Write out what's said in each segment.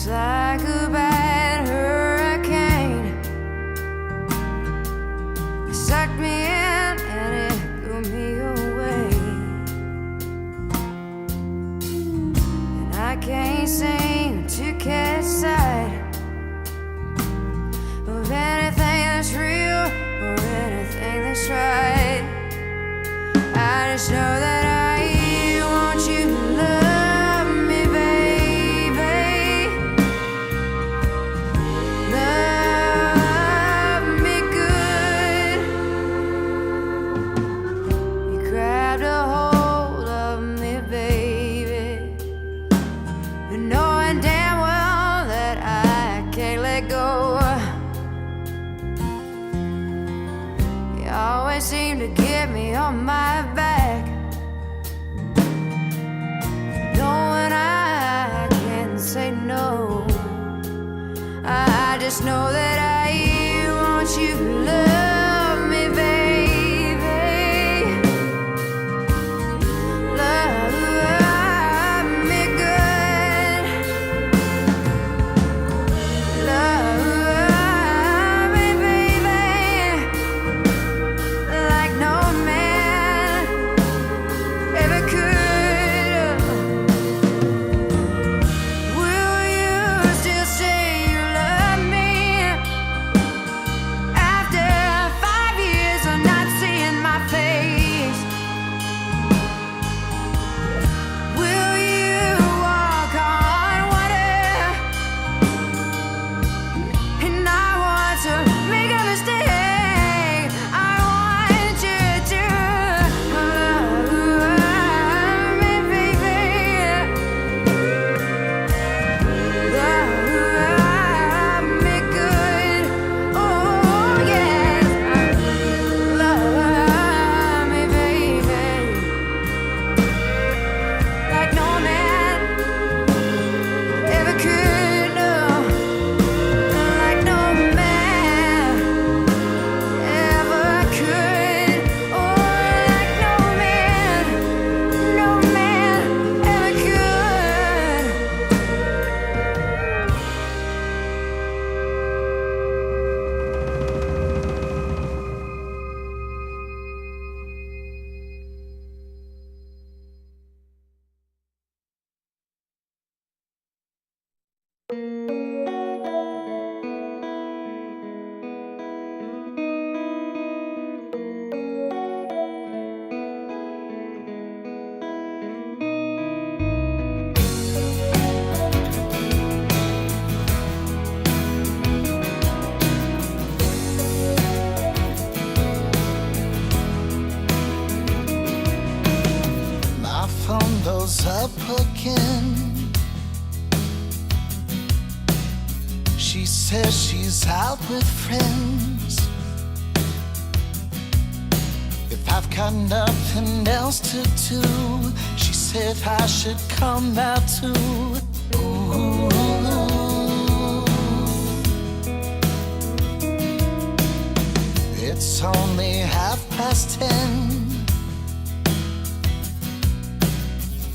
like a bad hurricane. It sucked me in and it blew me away. And I can't seem to catch sight of anything that's real or anything that's right. I just know that I want you to love me, baby. Love me good. You grabbed a hold of me, baby, but knowing damn well that I can't let go. You always seem to get me on my back, knowing I can't say no. I just know that I want you to love me, baby. Love me good. Love me, baby, like no man ever could. Will you still say you love me after 5 years of not seeing my face? Will you walk on water? And I want to make a mistake. I want you to love me, baby. Love me good. Oh, yes. Love me, baby. Like no man ever could. No. Like no man ever could. Oh, like no man ever could. My phone blows up again. She says she's out with friends. If I've got nothing else to do, she said I should come out too. Ooh. It's only 10:30.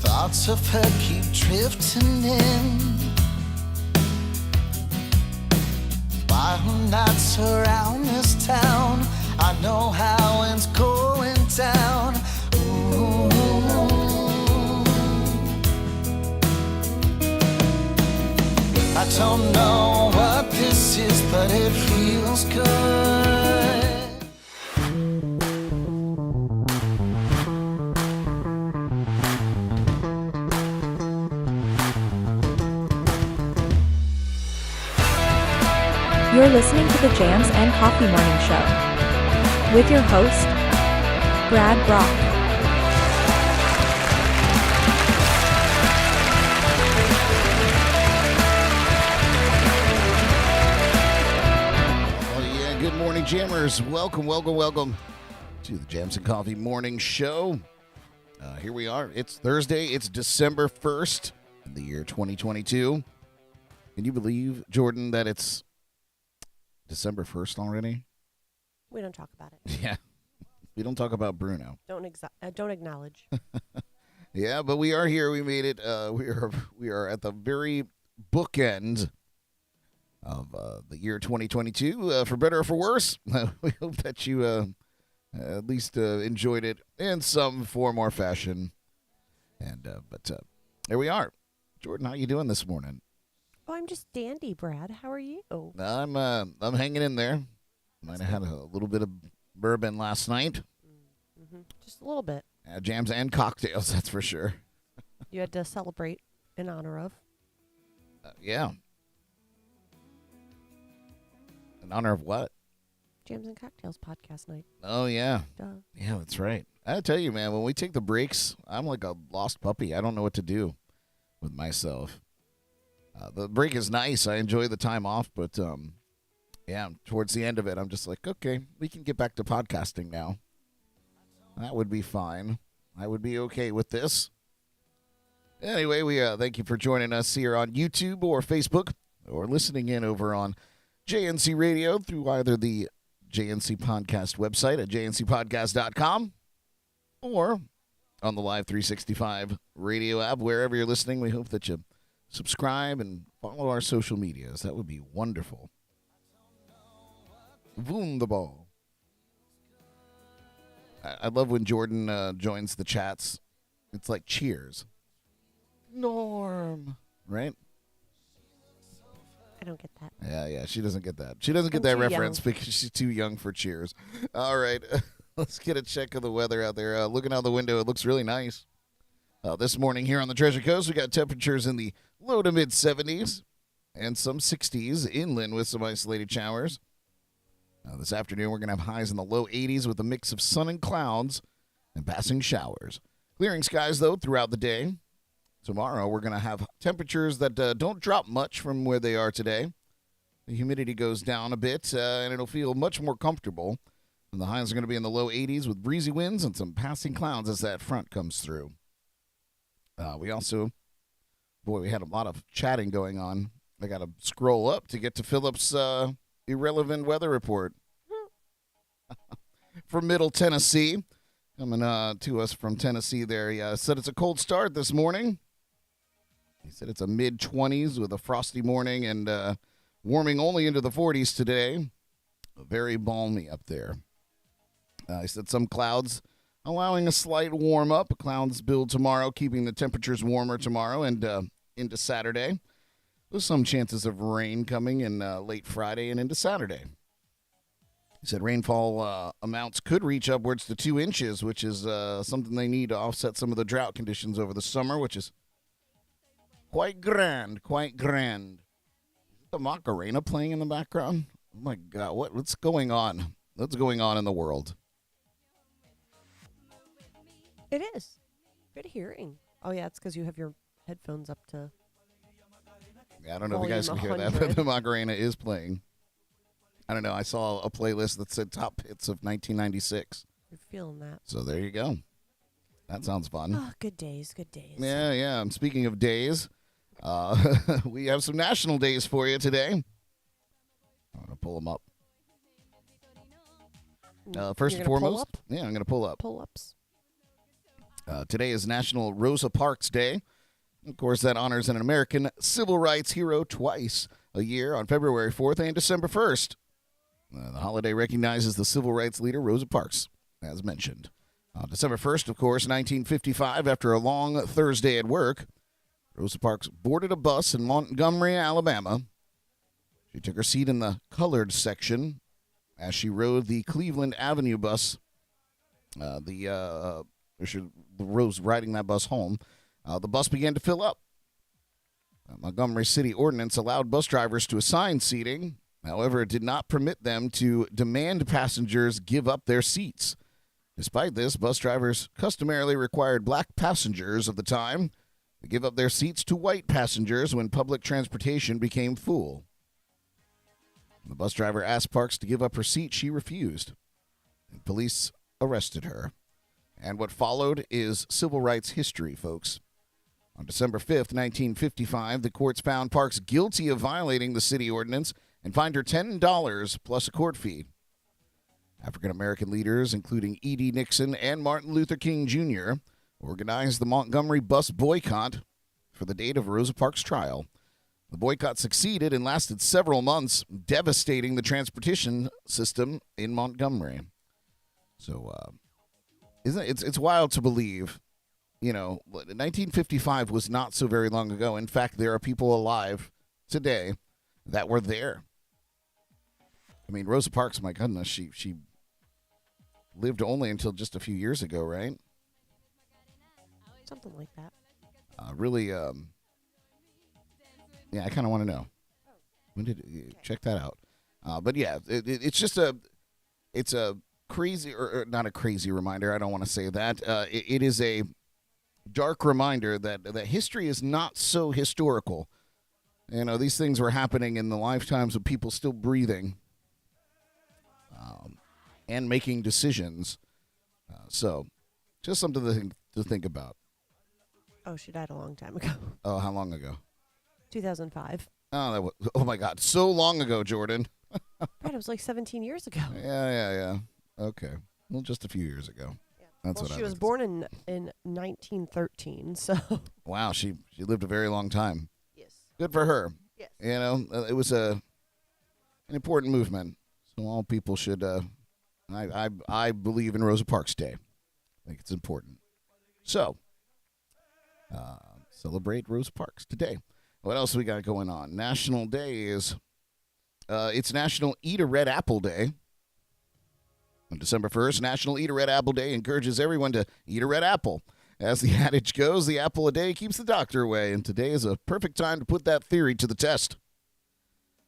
Thoughts of her keep drifting in. While nights around this town, I know how it's going down. Ooh. I don't know what this is, but it feels good. You're listening to the Jams and Coffee Morning Show with your host, Brad Brock. Oh yeah, good morning, Jammers. Welcome to the Jams and Coffee Morning Show. Here we are. It's Thursday. It's December 1st in the year 2022. Can you believe, Jordan, that it's December 1st already? We don't talk about it. Yeah. We don't talk about Bruno. Don't acknowledge. Yeah, but we are here. We made it. We are at the very bookend of the year 2022. For better or for worse, we hope that you at least enjoyed it in some form or fashion. And but here we are. Jordan, how you doing this morning? Oh, I'm just dandy, Brad. How are you? I'm hanging in there. Might have had a little bit of bourbon last night. Mm-hmm. Just a little bit. Jams and cocktails, that's for sure. You had to celebrate in honor of? Yeah. In honor of what? Jams and Cocktails podcast night. Oh, yeah. Duh. Yeah, that's right. I tell you, man, when we take the breaks, I'm like a lost puppy. I don't know what to do with myself. The break is nice. I enjoy the time off, but yeah, towards the end of it, I'm just like, okay, we can get back to podcasting now. That would be fine. I would be okay with this. Anyway, we thank you for joining us here on YouTube or Facebook or listening in over on JNC Radio through either the JNC Podcast website at jncpodcast.com or on the Live365 Radio App. Wherever you're listening, we hope that you subscribe and follow our social medias. That would be wonderful. Wunderbar. I love when Jordan joins the chats. It's like cheers. Norm. Right? I don't get that. Yeah, she doesn't get that. She doesn't get that reference because she's too young for cheers. All right, let's get a check of the weather out there. Looking out the window, it looks really nice. This morning here on the Treasure Coast, we got temperatures in the low to mid 70s and some 60s inland with some isolated showers. This afternoon, we're going to have highs in the low 80s with a mix of sun and clouds and passing showers. Clearing skies, though, throughout the day. Tomorrow, we're going to have temperatures that don't drop much from where they are today. The humidity goes down a bit, and it'll feel much more comfortable. And the highs are going to be in the low 80s with breezy winds and some passing clouds as that front comes through. We had a lot of chatting going on. I got to scroll up to get to Philip's irrelevant weather report from Middle Tennessee. Coming to us from Tennessee there. He said it's a cold start this morning. He said it's a mid-20s with a frosty morning and warming only into the 40s today. Very balmy up there. He said some clouds allowing a slight warm-up. Clouds build tomorrow, keeping the temperatures warmer tomorrow and into Saturday. There's some chances of rain coming in late Friday and into Saturday. He said rainfall amounts could reach upwards to 2 inches, which is something they need to offset some of the drought conditions over the summer, which is quite grand. Is the Macarena playing in the background? Oh, my God. What's going on? What's going on in the world? It is. Good hearing. Oh, yeah, it's because you have your headphones up to... Yeah, I don't know if you guys can hear that, but the Macarena is playing. I don't know. I saw a playlist that said top hits of 1996. You're feeling that. So there you go. That sounds fun. Oh, good days. Yeah. And speaking of days, we have some national days for you today. I'm going to pull them up. First and foremost, I'm going to pull up. Pull-ups. Today is National Rosa Parks Day. Of course, that honors an American civil rights hero twice a year on February 4th and December 1st. The holiday recognizes the civil rights leader Rosa Parks, as mentioned. On December 1st, of course, 1955, after a long Thursday at work, Rosa Parks boarded a bus in Montgomery, Alabama. She took her seat in the colored section as she rode the Cleveland Avenue bus. Rose riding that bus home. The bus began to fill up. Montgomery City Ordinance allowed bus drivers to assign seating. However, it did not permit them to demand passengers give up their seats. Despite this, bus drivers customarily required black passengers of the time to give up their seats to white passengers when public transportation became full. The bus driver asked Parks to give up her seat. She refused, and police arrested her. And what followed is civil rights history, folks. On December 5th, 1955, the courts found Parks guilty of violating the city ordinance and fined her $10 plus a court fee. African-American leaders, including E.D. Nixon and Martin Luther King Jr., organized the Montgomery bus boycott for the date of Rosa Parks' trial. The boycott succeeded and lasted several months, devastating the transportation system in Montgomery. So, it's wild to believe, 1955 was not so very long ago. In fact, there are people alive today that were there. I mean, Rosa Parks, my goodness, she lived only until just a few years ago, right? Something like that. Really, yeah, I kind of want to know. When did check that out? But yeah, it's just it's a crazy, or not a crazy reminder. I don't want to say that. It is a dark reminder that history is not so historical. These things were happening in the lifetimes of people still breathing and making decisions. So, just something to think about. Oh, she died a long time ago. Oh, how long ago? 2005. Oh, oh my God, so long ago, Jordan. Right, it was like 17 years ago. Yeah. Okay, well, just a few years ago. Yeah. That's well, what she was born in 1913, so. Wow, she lived a very long time. Yes. Good for her. Yes. It was an important movement, so all people should. I believe in Rosa Parks Day. I think it's important. So, celebrate Rosa Parks today. What else we got going on? National Day is, it's National Eat a Red Apple Day. On December 1st, National Eat a Red Apple Day encourages everyone to eat a red apple. As the adage goes, the apple a day keeps the doctor away, and today is a perfect time to put that theory to the test.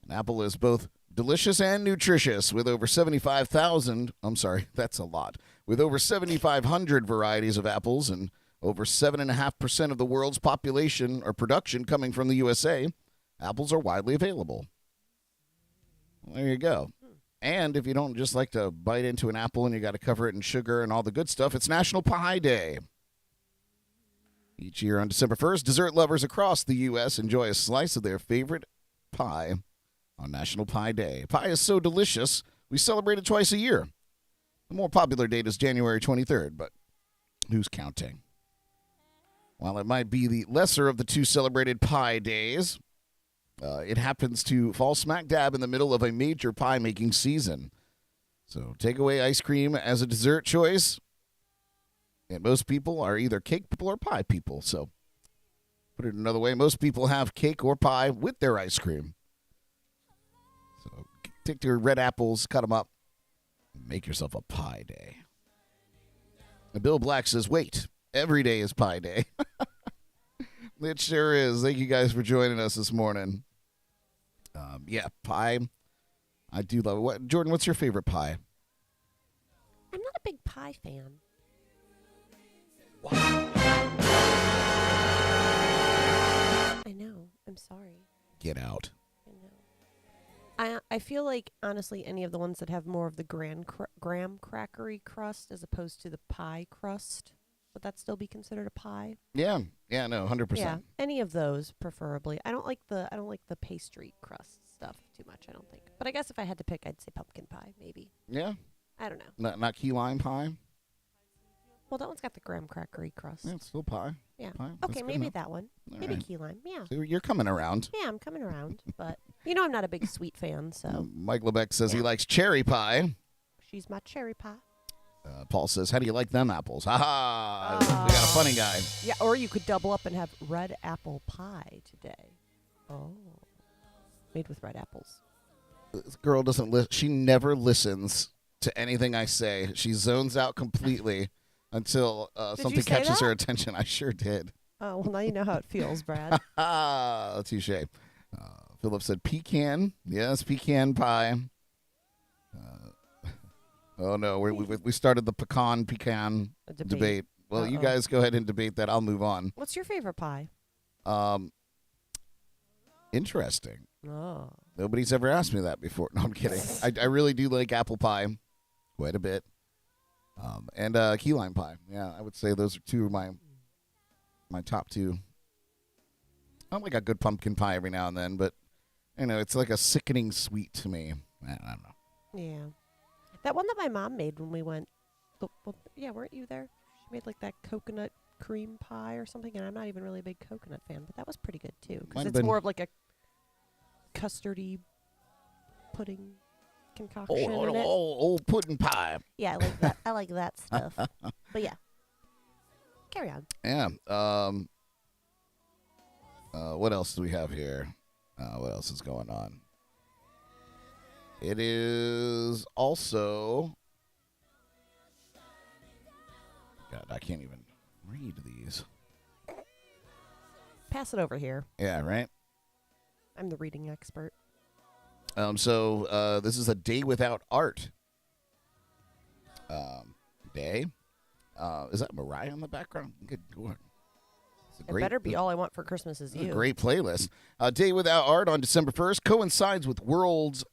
An apple is both delicious and nutritious, with over 75,000, that's a lot, with over 7,500 varieties of apples and over 7.5% of the world's population or production coming from the USA. Apples are widely available. Well, there you go. And if you don't just like to bite into an apple and you got to cover it in sugar and all the good stuff, it's National Pie Day. Each year on December 1st, dessert lovers across the U.S. enjoy a slice of their favorite pie on National Pie Day. Pie is so delicious, we celebrate it twice a year. The more popular date is January 23rd, but who's counting? While it might be the lesser of the two celebrated pie days, it happens to fall smack dab in the middle of a major pie-making season. So take away ice cream as a dessert choice, and most people are either cake people or pie people. So put it another way, most people have cake or pie with their ice cream. So take your red apples, cut them up, and make yourself a pie day. And Bill Black says, wait, every day is pie day. It sure is. Thank you guys for joining us this morning. Yeah, pie. I do love it. Jordan, what's your favorite pie? I'm not a big pie fan. I know. I'm sorry. Get out. I know. I feel like, honestly, any of the ones that have more of the graham crackery crust as opposed to the pie crust, would that still be considered a pie? Yeah, no, 100%. Yeah, any of those preferably. I don't like the pastry crust stuff too much, I don't think. But I guess if I had to pick, I'd say pumpkin pie, maybe. Yeah? I don't know. Not key lime pie? Well, that one's got the graham crackery crust. Yeah, it's still pie. Yeah. Pie. That's Okay, good maybe enough. that one. All Maybe right. key lime. Yeah. So you're coming around. Yeah, I'm coming around. But, I'm not a big sweet fan, so. Mike Lebeck says he Yeah. likes cherry pie. She's my cherry pie. Paul says, how do you like them apples? Ha ha! We got a funny guy. Yeah, or you could double up and have red apple pie today. Oh. Made with red apples. This girl doesn't listen. She never listens to anything I say. She zones out completely until something say catches her that? attention. I sure did. Oh, well, now you know how it feels, Brad. Touche. Philip said pecan. Yes, pecan pie. Oh, no. We started the pecan A debate. debate. Well, you Uh-oh. guys go ahead and debate that. I'll move on. What's your favorite pie? Interesting. Oh. Nobody's ever asked me that before. No, I'm kidding. I really do like apple pie quite a bit. And key lime pie. Yeah, I would say those are two of my top two. I like a good pumpkin pie every now and then, but, it's like a sickening sweet to me. I don't know. Yeah. That one that my mom made when we went, weren't you there? She made like that coconut cream pie or something, and I'm not even really a big coconut fan, but that was pretty good too. Might Because have it's been- more of like a custardy pudding concoction in it. Old pudding pie. Yeah, I like that. I like that stuff. But yeah, carry on. Yeah. What else do we have here? What else is going on? It is also... God, I can't even read these. Pass it over here. Yeah, right? I'm the reading expert. So this is a Day Without Art day. Is that Mariah in the background? Good Lord. It better be All I Want for Christmas Is You. Great playlist. Day Without Art on December 1st coincides with World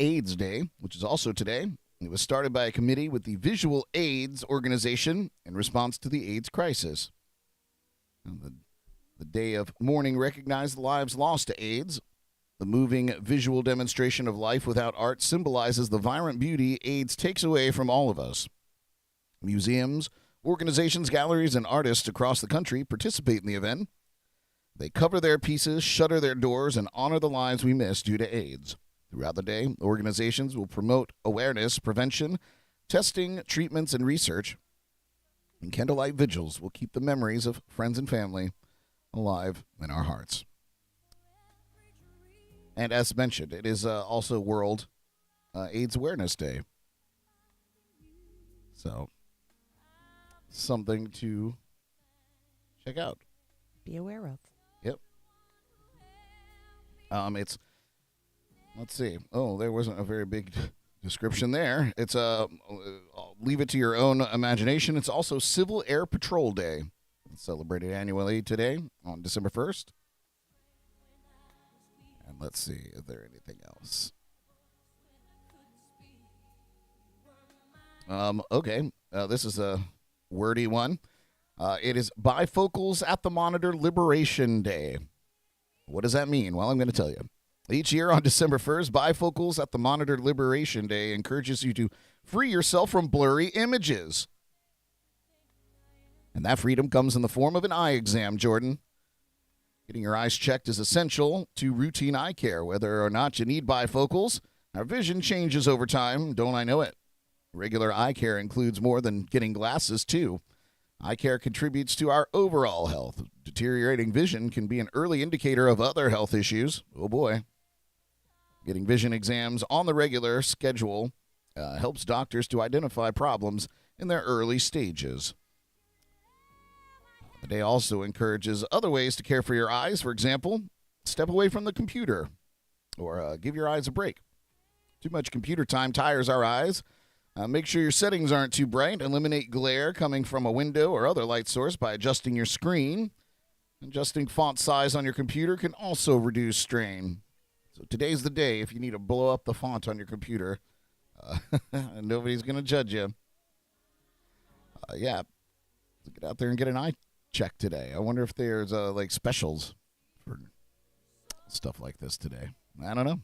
AIDS Day, which is also today. It was started by a committee with the Visual AIDS Organization in response to the AIDS crisis. The day of mourning recognized the lives lost to AIDS. The moving visual demonstration of life without art symbolizes the vibrant beauty AIDS takes away from all of us. Museums, organizations, galleries, and artists across the country participate in the event. They cover their pieces, shutter their doors, and honor the lives we miss due to AIDS. Throughout the day, organizations will promote awareness, prevention, testing, treatments, and research. And candlelight vigils will keep the memories of friends and family alive in our hearts. And as mentioned, it is also World AIDS Awareness Day. So, something to check out. Be aware of. Yep. Let's see. Oh, there wasn't a very big description there. It's I'll leave it to your own imagination. It's also Civil Air Patrol Day. It's celebrated annually today on December 1st. And let's see, is there anything else? Okay. This is a wordy one. It is Bifocals at the Monitor Liberation Day. What does that mean? Well, I'm going to tell you. Each year on December 1st, Bifocals at the Monitor Liberation Day encourages you to free yourself from blurry images. And that freedom comes in the form of an eye exam, Jordan. Getting your eyes checked is essential to routine eye care. Whether or not you need bifocals, our vision changes over time. Don't I know it? Regular eye care includes more than getting glasses, too. Eye care contributes to our overall health. Deteriorating vision can be an early indicator of other health issues. Oh, boy. Getting vision exams on the regular schedule helps doctors to identify problems in their early stages. The day also encourages other ways to care for your eyes. For example, step away from the computer or give your eyes a break. Too much computer time tires our eyes. Make sure your settings aren't too bright. Eliminate glare coming from a window or other light source by adjusting your screen. Adjusting font size on your computer can also reduce strain. So today's the day if you need to blow up the font on your computer. Nobody's going to judge you. Yeah. Get out there and get an eye check today. I wonder if there's like specials for stuff like this today. I don't know.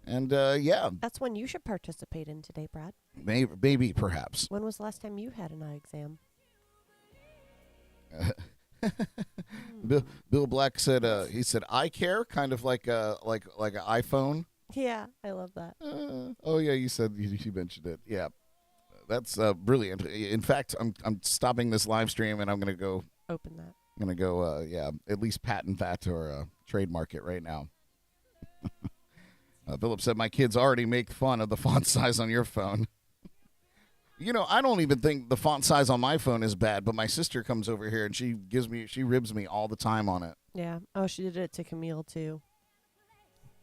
And yeah. That's one you should participate in today, Brad. Maybe, perhaps. When was the last time you had an eye exam? Bill Black said he said eye care, kind of like an iPhone. Yeah, I love that. Oh yeah, you said you mentioned it. Yeah, that's brilliant. In fact, I'm stopping this live stream and I'm gonna go open that. I'm gonna go at least patent that or trademark it right now. Philip said my kids already make fun of the font size on your phone. You know, I don't even think the font size on my phone is bad, but my sister comes over here and she ribs me all the time on it. Yeah. Oh, she did it to Camille too.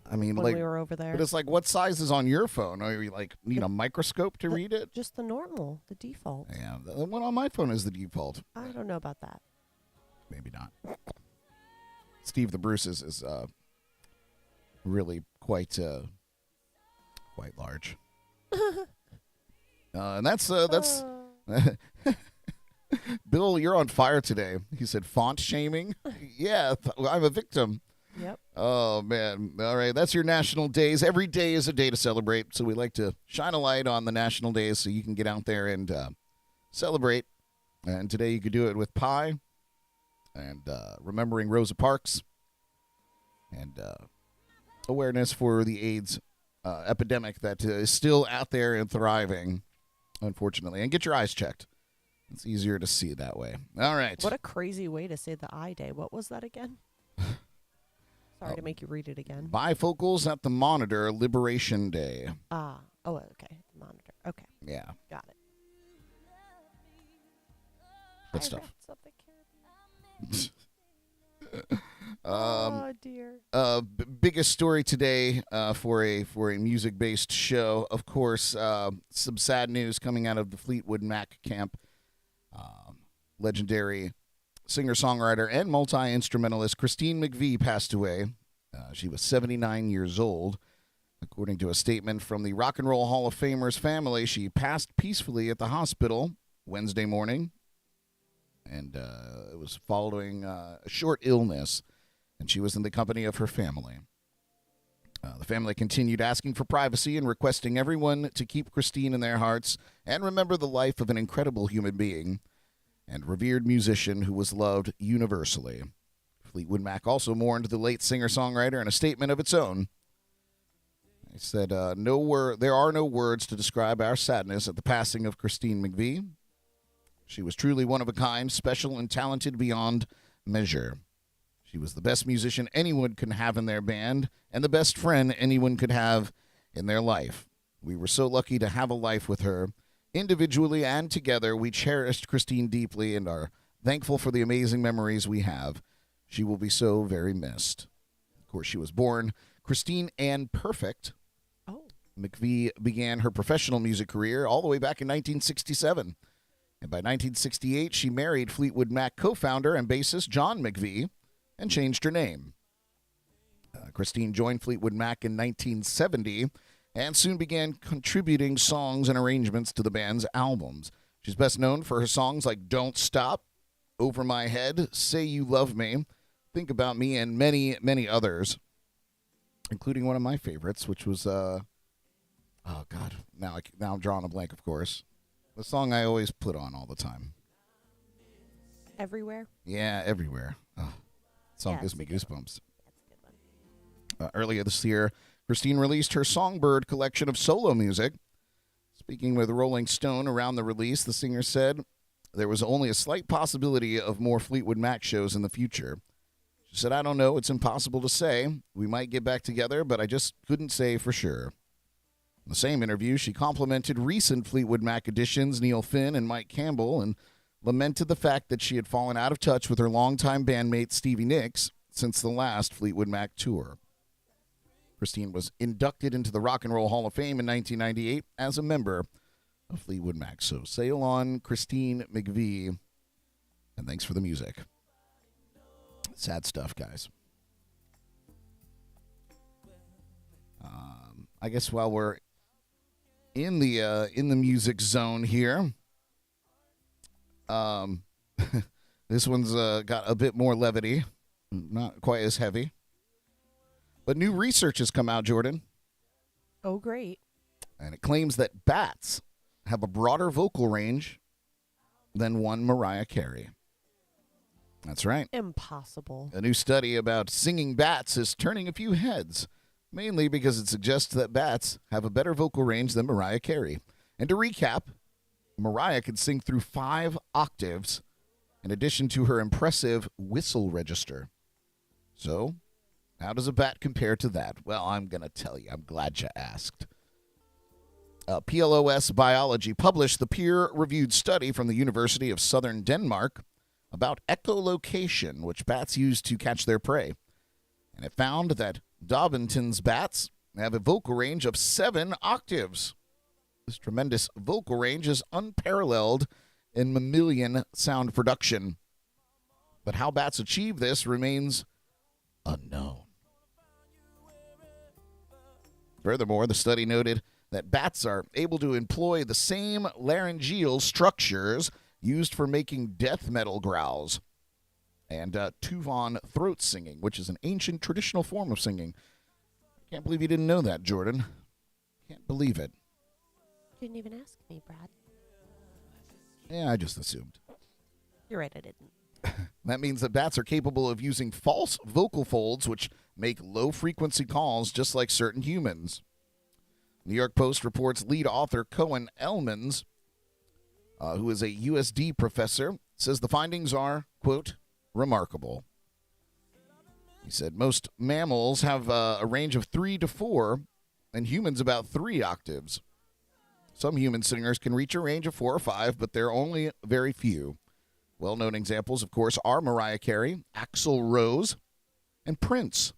I mean, when like we were over there. But it's like, what size is on your phone? Are you like need a microscope to read it? Just the normal, the default. Yeah, the one on my phone is the default. I don't know about that. Maybe not. Steve the Bruce is really quite large. And that's Bill, you're on fire today. He said font shaming. Yeah, I'm a victim. Yep. Oh, man. All right, that's your national days. Every day is a day to celebrate, so we like to shine a light on the national days so you can get out there and celebrate. And today you could do it with pie and remembering Rosa Parks and awareness for the AIDS epidemic that is still out there and thriving, unfortunately. And get your eyes checked. It's easier to see that way. All right. What a crazy way to say the eye day. What was that again? Sorry to make you read it again. Bifocals at the Monitor Liberation Day. Ah. Oh, okay. Monitor. Okay. Yeah. Got it. Good stuff. Oh, dear. Biggest story today for a music-based show. Of course, some sad news coming out of the Fleetwood Mac camp. Legendary singer-songwriter and multi-instrumentalist Christine McVie passed away. She was 79 years old. According to a statement from the Rock and Roll Hall of Famer's family, she passed peacefully at the hospital Wednesday morning. And it was following a short illness, and she was in the company of her family. The family continued asking for privacy and requesting everyone to keep Christine in their hearts and remember the life of an incredible human being and revered musician who was loved universally. Fleetwood Mac also mourned the late singer-songwriter in a statement of its own. They said, there are no words to describe our sadness at the passing of Christine McVie. She was truly one of a kind, special and talented beyond measure. She was the best musician anyone could have in their band and the best friend anyone could have in their life. We were so lucky to have a life with her. Individually and together, we cherished Christine deeply and are thankful for the amazing memories we have. She will be so very missed. Of course, she was born Christine Ann Perfect. Oh. McVie began her professional music career all the way back in 1967. And by 1968, she married Fleetwood Mac co-founder and bassist John McVie and changed her name. Christine joined Fleetwood Mac in 1970 and soon began contributing songs and arrangements to the band's albums. She's best known for her songs like Don't Stop, Over My Head, Say You Love Me, Think About Me, and many, many others, including one of my favorites, which was, now I'm drawing a blank, of course. The song I always put on all the time. Everywhere? Yeah, Everywhere. Oh, song Yeah, gives me goosebumps. That's a good one. Earlier this year, Christine released her Songbird collection of solo music. Speaking with Rolling Stone around the release, the singer said there was only a slight possibility of more Fleetwood Mac shows in the future. She said, I don't know, it's impossible to say. We might get back together, but I just couldn't say for sure. In the same interview, she complimented recent Fleetwood Mac additions, Neil Finn and Mike Campbell, and lamented the fact that she had fallen out of touch with her longtime bandmate Stevie Nicks since the last Fleetwood Mac tour. Christine was inducted into the Rock and Roll Hall of Fame in 1998 as a member of Fleetwood Mac. So sail on, Christine McVie, and thanks for the music. Sad stuff, guys. I guess while we're in the music zone here, this one's got a bit more levity, not quite as heavy. But new research has come out, Jordan. Oh, great. And it claims that bats have a broader vocal range than one Mariah Carey. That's right. Impossible. A new study about singing bats is turning a few heads, mainly because it suggests that bats have a better vocal range than Mariah Carey. And to recap, Mariah could sing through 5 octaves in addition to her impressive whistle register. So, how does a bat compare to that? Well, I'm going to tell you. I'm glad you asked. PLOS Biology published the peer-reviewed study from the University of Southern Denmark about echolocation, which bats use to catch their prey. And it found that Dobbinton's bats have a vocal range of 7 octaves. This tremendous vocal range is unparalleled in mammalian sound production. But how bats achieve this remains unknown. Furthermore, the study noted that bats are able to employ the same laryngeal structures used for making death metal growls and Tuvan throat singing, which is an ancient traditional form of singing. Can't believe you didn't know that, Jordan. Can't believe it. Didn't even ask me, Brad. Yeah, I just assumed. You're right, I didn't. That means that bats are capable of using false vocal folds, which make low-frequency calls just like certain humans. New York Post reports lead author Cohen Elmans, who is a USD professor, says the findings are, quote, remarkable. He said most mammals have a range of 3 to 4, and humans about 3 octaves. Some human singers can reach a range of 4 or 5, but they're only very few. Well-known examples, of course, are Mariah Carey, Axl Rose, and Prince.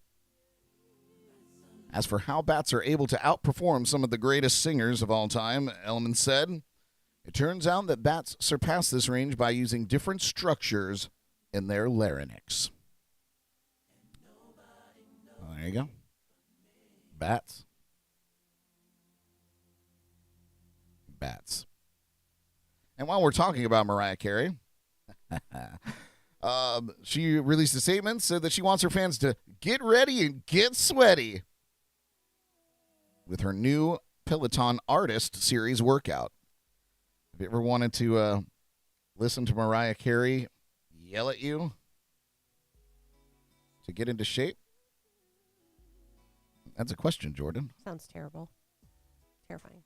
As for how bats are able to outperform some of the greatest singers of all time, Elman said, it turns out that bats surpass this range by using different structures in their larynx. Well, there you go. Bats. Bats. And while we're talking about Mariah Carey, she released a statement, said that she wants her fans to get ready and get sweaty with her new Peloton Artist Series workout. Have you ever wanted to listen to Mariah Carey yell at you to get into shape? That's a question, Jordan. Sounds terrible. Terrifying.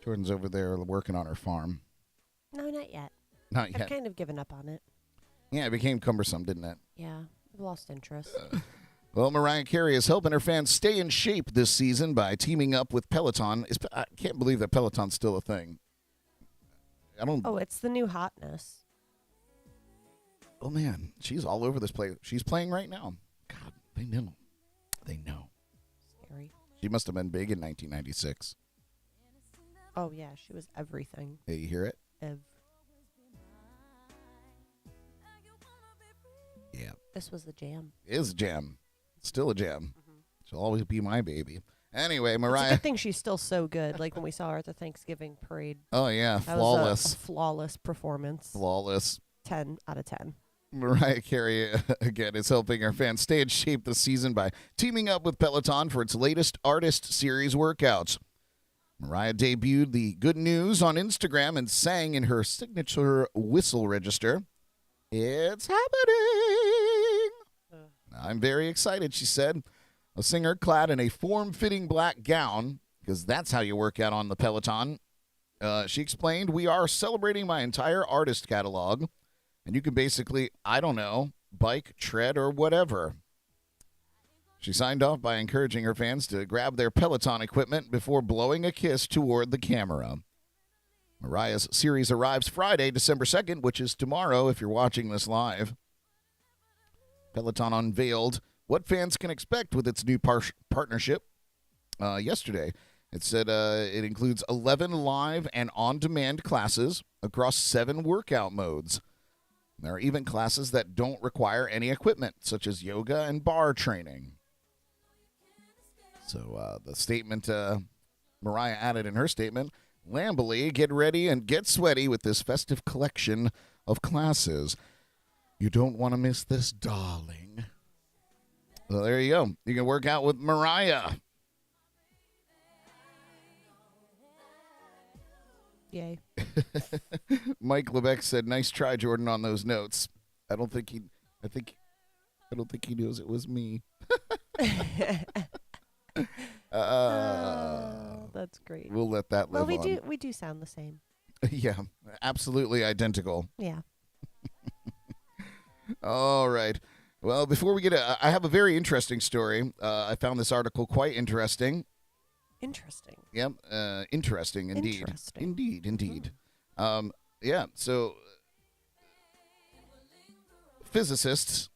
Jordan's over there working on her farm. No, not yet. Not yet. I've kind of given up on it. Yeah, it became cumbersome, didn't it? Yeah, I've lost interest. Well, Mariah Carey is helping her fans stay in shape this season by teaming up with Peloton. I can't believe that Peloton's still a thing. Oh, it's the new hotness. Oh, man, she's all over this place. She's playing right now. God, they know. They know. Scary. She must have been big in 1996. Oh, yeah, she was everything. Hey, you hear it? Yeah. This was the jam. It is a jam. Still a jam. Mm-hmm. She'll always be my baby. Anyway, Mariah. It's a good thing she's still so good. Like when we saw her at the Thanksgiving parade. Oh, yeah. That Flawless. was a flawless performance. Flawless. 10 out of 10. Mariah Carey, again, is helping her fans stay in shape this season by teaming up with Peloton for its latest Artist Series workouts. Mariah debuted the good news on Instagram and sang in her signature whistle register. It's happening! I'm very excited, she said. A singer clad in a form-fitting black gown, because that's how you work out on the Peloton. She explained, we are celebrating my entire artist catalog, and you can basically, I don't know, bike, tread, or whatever. She signed off by encouraging her fans to grab their Peloton equipment before blowing a kiss toward the camera. Mariah's series arrives Friday, December 2nd, which is tomorrow if you're watching this live. Peloton unveiled what fans can expect with its new partnership yesterday. It said it includes 11 live and on-demand classes across 7 workout modes. There are even classes that don't require any equipment, such as yoga and bar training. So the statement Mariah added in her statement, Lamberley, get ready and get sweaty with this festive collection of classes. You don't want to miss this, darling. Well, there you go. You can work out with Mariah. Yay. Mike Lebeck said, "Nice try, Jordan, on those notes." I don't think he knows it was me. That's great. We'll let that live Well, on. we do sound the same. Yeah, absolutely identical. Yeah. All right. Well, before we get I have a very interesting story. I found this article quite interesting. Interesting. Yep. Interesting indeed. Interesting. Indeed. Yeah. So physicists,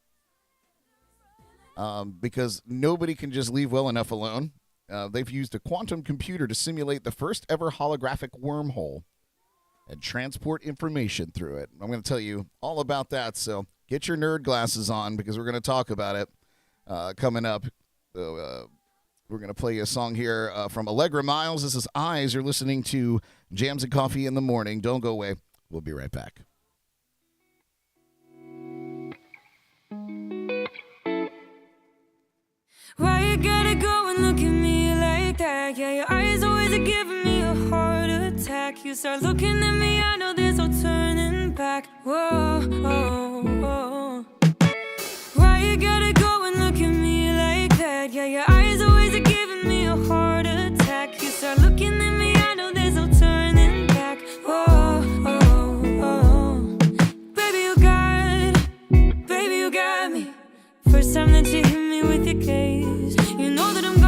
because nobody can just leave well enough alone, they've used a quantum computer to simulate the first ever holographic wormhole and transport information through it. I'm going to tell you all about that. So get your nerd glasses on because we're going to talk about it coming up. So, we're going to play a song here from Allegra Miles. This is Eyes. You're listening to Jams and Coffee in the Morning. Don't go away. We'll be right back. Why you gotta go and look at me like that? Yeah, your eyes always are giving me a heart attack. You start looking at me, I know there's no turning back. Whoa, whoa, whoa. first time that you hit me with your gaze. You know that I'm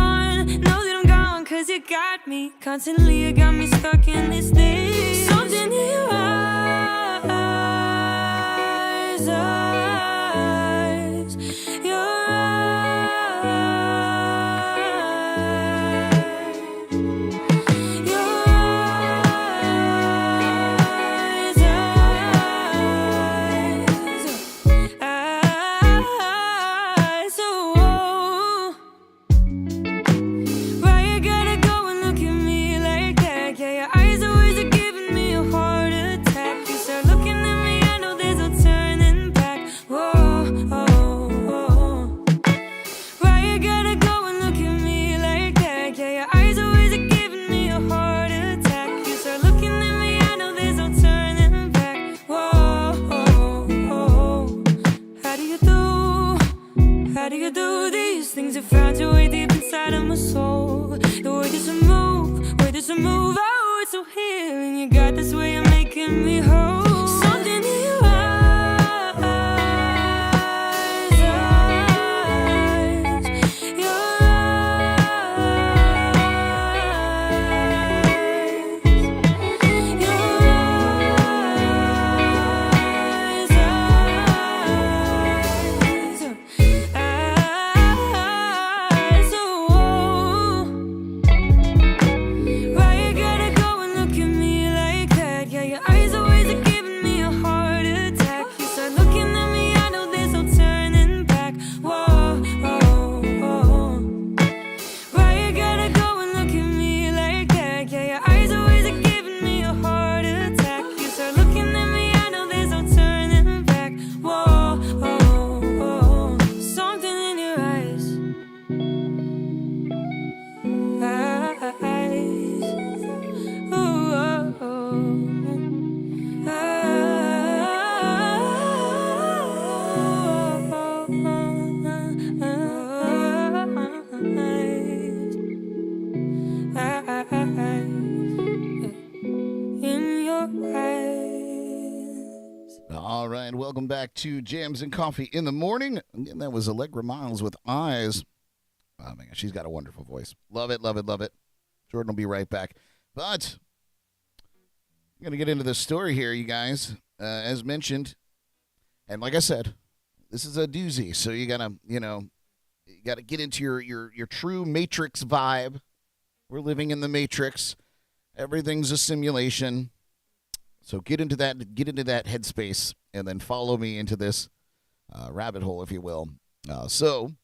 gone, 'cause you got me. Constantly, you got me stuck in this daze. Something in your eyes, your How do you do these things? You found your way deep inside of my soul. The way there's a move, oh, it's so healing. You got this way of making me whole. Something in your eyes, your All right, welcome back to Jams and Coffee in the Morning. Again, that was Allegra Miles with Eyes. Oh, my gosh, she's got a wonderful voice. Love it, love it, love it. Jordan will be right back. But I'm going to get into this story here, you guys. As mentioned, and like I said, this is a doozy, so you got to, you got to get into your true Matrix vibe. We're living in the Matrix. Everything's a simulation. So get into that headspace, and then follow me into this rabbit hole, if you will. So,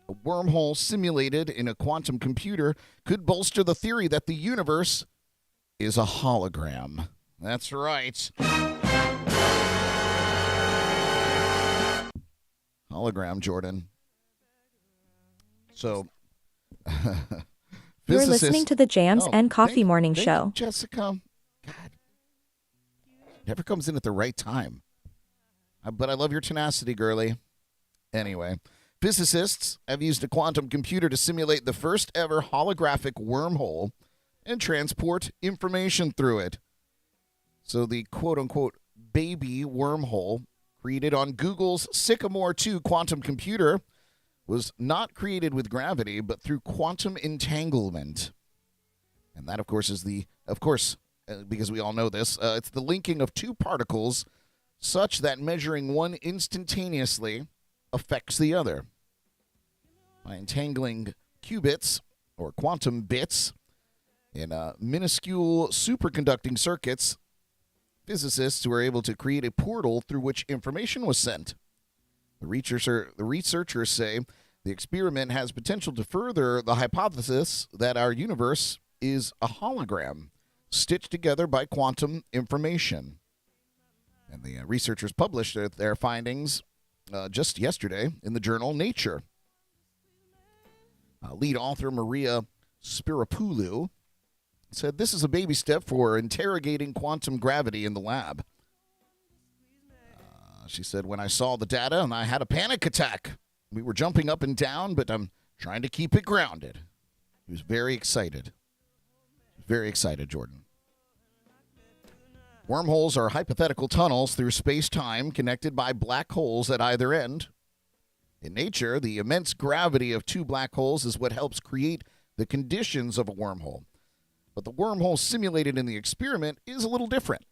a wormhole simulated in a quantum computer could bolster the theory that the universe is a hologram. That's right. Hologram, Jordan. So, You're listening to the Jams and Coffee Morning Show. You, Jessica. God, never comes in at the right time. But I love your tenacity, girly. Anyway, physicists have used a quantum computer to simulate the first ever holographic wormhole and transport information through it. So the quote-unquote baby wormhole created on Google's Sycamore 2 quantum computer was not created with gravity, but through quantum entanglement. And that, of course, is because we all know this, it's the linking of two particles such that measuring one instantaneously affects the other. By entangling qubits, or quantum bits, in minuscule superconducting circuits, physicists were able to create a portal through which information was sent. The researchers say the experiment has potential to further the hypothesis that our universe is a hologram stitched together by quantum information. And the researchers published their findings just yesterday in the journal Nature. Lead author Maria Spirapoulou said this is a baby step for interrogating quantum gravity in the lab. She said, when I saw the data, and I had a panic attack. We were jumping up and down, but I'm trying to keep it grounded. He was very excited. Very excited, Jordan. Wormholes are hypothetical tunnels through space-time connected by black holes at either end, In nature, the immense gravity of two black holes is what helps create the conditions of a wormhole. But the wormhole simulated in the experiment is a little different.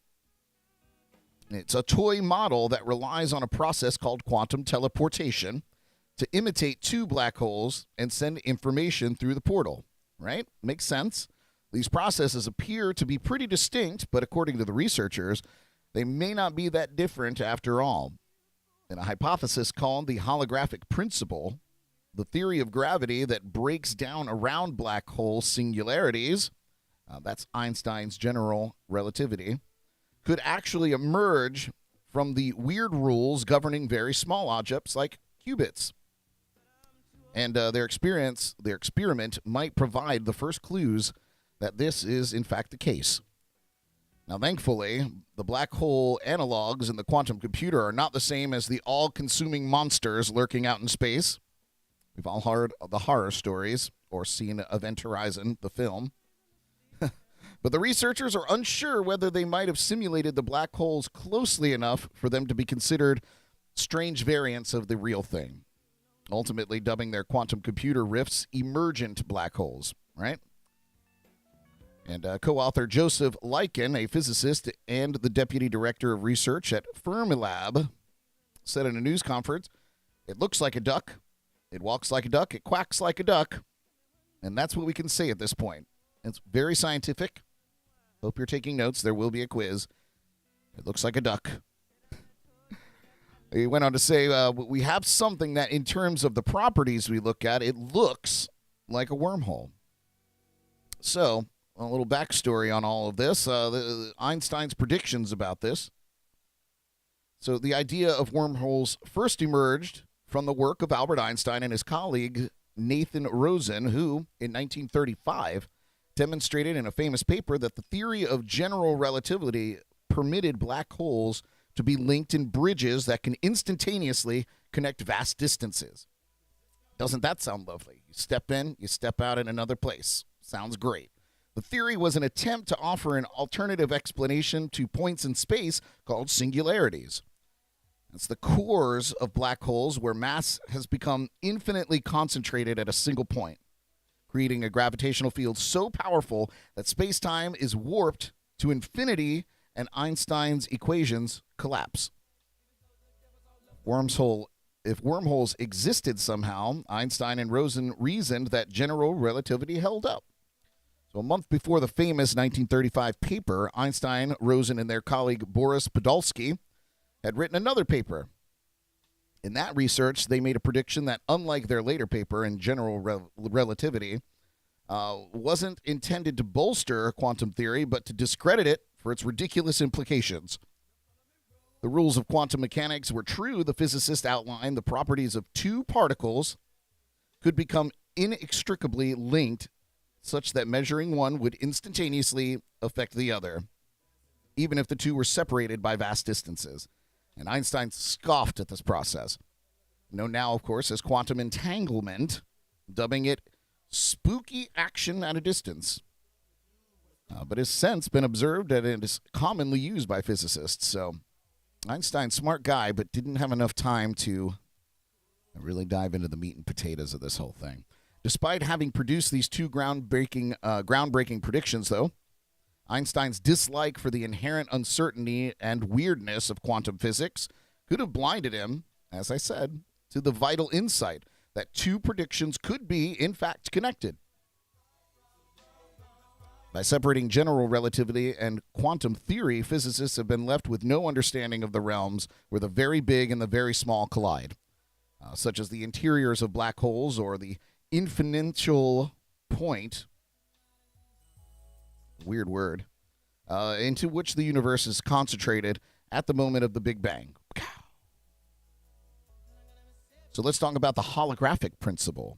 It's a toy model that relies on a process called quantum teleportation to imitate two black holes and send information through the portal, right? Makes sense. These processes appear to be pretty distinct, but according to the researchers, they may not be that different after all. In a hypothesis called the holographic principle, the theory of gravity that breaks down around black hole singularities, that's Einstein's general relativity, could actually emerge from the weird rules governing very small objects like qubits. And their experiment might provide the first clues that this is, in fact, the case. Now, thankfully, the black hole analogs in the quantum computer are not the same as the all-consuming monsters lurking out in space. We've all heard of the horror stories or seen Event Horizon, the film. But the researchers are unsure whether they might have simulated the black holes closely enough for them to be considered strange variants of the real thing, ultimately dubbing their quantum computer rifts emergent black holes, right? And co-author Joseph Liken, a physicist and the deputy director of research at Fermilab, said in a news conference, "It looks like a duck, it walks like a duck, it quacks like a duck." And that's what we can say at this point. It's very scientific. Hope you're taking notes. There will be a quiz. It looks like a duck. He went on to say, we have something that in terms of the properties we look at, it looks like a wormhole. So, a little backstory on all of this. Einstein's predictions about this. So the idea of wormholes first emerged from the work of Albert Einstein and his colleague Nathan Rosen, who, in 1935, demonstrated in a famous paper that the theory of general relativity permitted black holes to be linked in bridges that can instantaneously connect vast distances. Doesn't that sound lovely? You step in, you step out in another place. Sounds great. The theory was an attempt to offer an alternative explanation to points in space called singularities. It's the cores of black holes where mass has become infinitely concentrated at a single point, creating a gravitational field so powerful that space-time is warped to infinity and Einstein's equations collapse. If wormholes existed somehow, Einstein and Rosen reasoned that general relativity held up. So a month before the famous 1935 paper, Einstein, Rosen, and their colleague Boris Podolsky had written another paper. In that research, they made a prediction that, unlike their later paper in general relativity, wasn't intended to bolster quantum theory, but to discredit it for its ridiculous implications. The rules of quantum mechanics were true. The physicist outlined the properties of two particles could become inextricably linked such that measuring one would instantaneously affect the other, even if the two were separated by vast distances. And Einstein scoffed at this process, known now, of course, as quantum entanglement, dubbing it spooky action at a distance. But has since been observed that it is commonly used by physicists. So Einstein's smart guy, but didn't have enough time to really dive into the meat and potatoes of this whole thing. Despite having produced these two groundbreaking predictions, though, Einstein's dislike for the inherent uncertainty and weirdness of quantum physics could have blinded him, as I said, to the vital insight that two predictions could be, in fact, connected. By separating general relativity and quantum theory, physicists have been left with no understanding of the realms where the very big and the very small collide, such as the interiors of black holes or the infinitial point, weird word, into which the universe is concentrated at the moment of the Big Bang. So let's talk about the holographic principle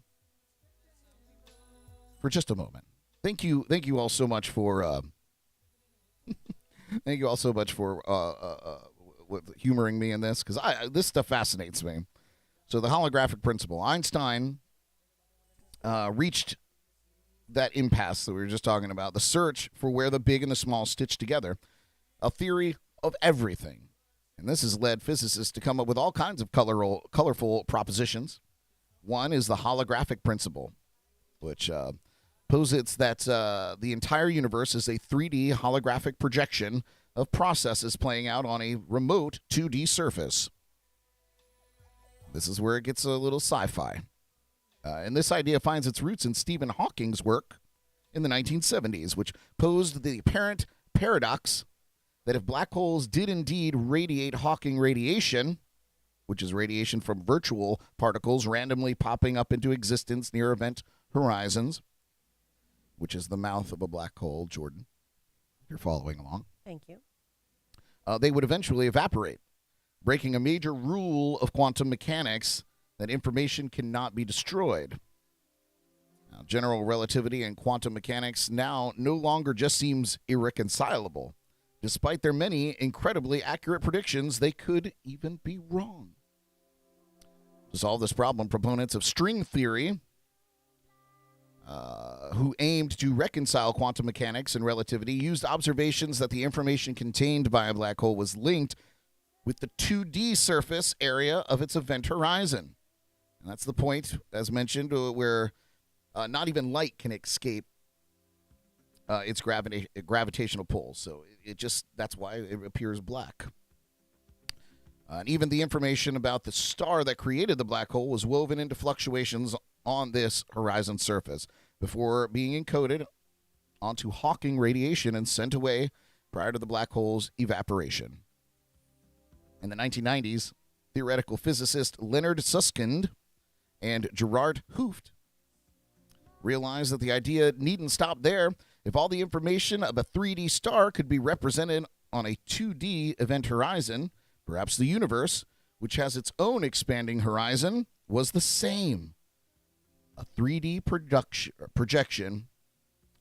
for just a moment. Thank you all so much for thank you all so much for humoring me in this, because this stuff fascinates me. So the holographic principle, Einstein reached that impasse that we were just talking about, the search for where the big and the small stitch together, a theory of everything. And this has led physicists to come up with all kinds of colorful propositions. One is the holographic principle, which posits that the entire universe is a 3D holographic projection of processes playing out on a remote 2D surface. This is where it gets a little sci-fi. And this idea finds its roots in Stephen Hawking's work in the 1970s, which posed the apparent paradox that if black holes did indeed radiate Hawking radiation, which is radiation from virtual particles randomly popping up into existence near event horizons, which is the mouth of a black hole, Jordan, you're following along. Thank you. They would eventually evaporate, breaking a major rule of quantum mechanics that information cannot be destroyed. Now, general relativity and quantum mechanics now no longer just seems irreconcilable. Despite their many incredibly accurate predictions, they could even be wrong. To solve this problem, proponents of string theory, who aimed to reconcile quantum mechanics and relativity, used observations that the information contained by a black hole was linked with the 2D surface area of its event horizon. And that's the point, as mentioned, where not even light can escape its gravitational pull. So that's why it appears black. And even the information about the star that created the black hole was woven into fluctuations on this horizon surface before being encoded onto Hawking radiation and sent away prior to the black hole's evaporation. In the 1990s, theoretical physicist Leonard Susskind and Gerard Hooft realized that the idea needn't stop there. If all the information of a 3D star could be represented on a 2D event horizon, perhaps the universe, which has its own expanding horizon, was the same. A 3D projection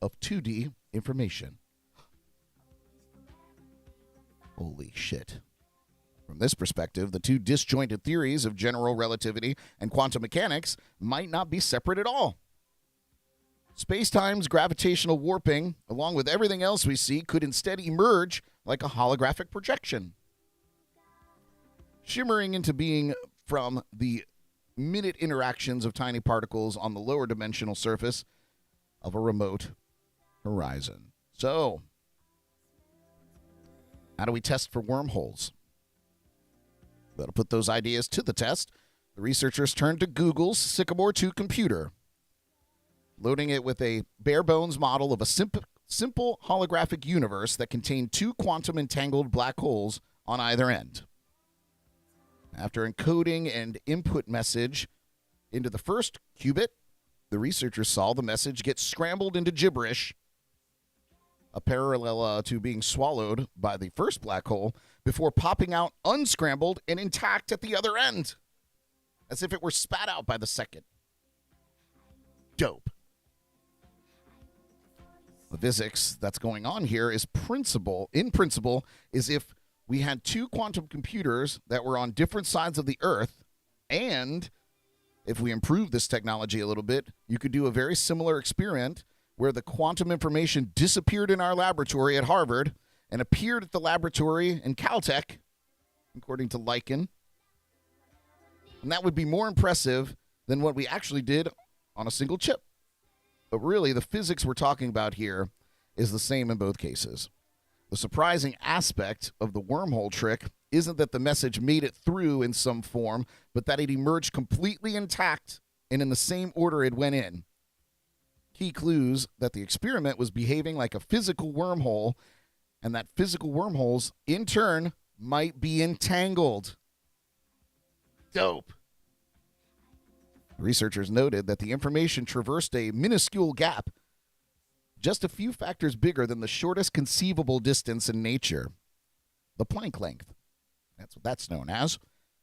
of 2D information. Holy shit. From this perspective, the two disjointed theories of general relativity and quantum mechanics might not be separate at all. Space-time's gravitational warping, along with everything else we see, could instead emerge like a holographic projection, shimmering into being from the minute interactions of tiny particles on the lower dimensional surface of a remote horizon. So, how do we test for wormholes? Well, to put those ideas to the test, the researchers turned to Google's Sycamore 2 computer, loading it with a bare-bones model of a simple holographic universe that contained two quantum-entangled black holes on either end. After encoding an input message into the first qubit, the researchers saw the message get scrambled into gibberish, a parallel to being swallowed by the first black hole, before popping out unscrambled and intact at the other end, as if it were spat out by the second. Dope. The physics that's going on here is in principle, is if we had two quantum computers that were on different sides of the Earth, and if we improve this technology a little bit, you could do a very similar experiment where the quantum information disappeared in our laboratory at Harvard and appeared at the laboratory in Caltech, according to Lycan. And that would be more impressive than what we actually did on a single chip. But really, the physics we're talking about here is the same in both cases. The surprising aspect of the wormhole trick isn't that the message made it through in some form, but that it emerged completely intact and in the same order it went in. Key clues that the experiment was behaving like a physical wormhole, and that physical wormholes, in turn, might be entangled. Dope. Researchers noted that the information traversed a minuscule gap, just a few factors bigger than the shortest conceivable distance in nature, the Planck length. That's what that's known as.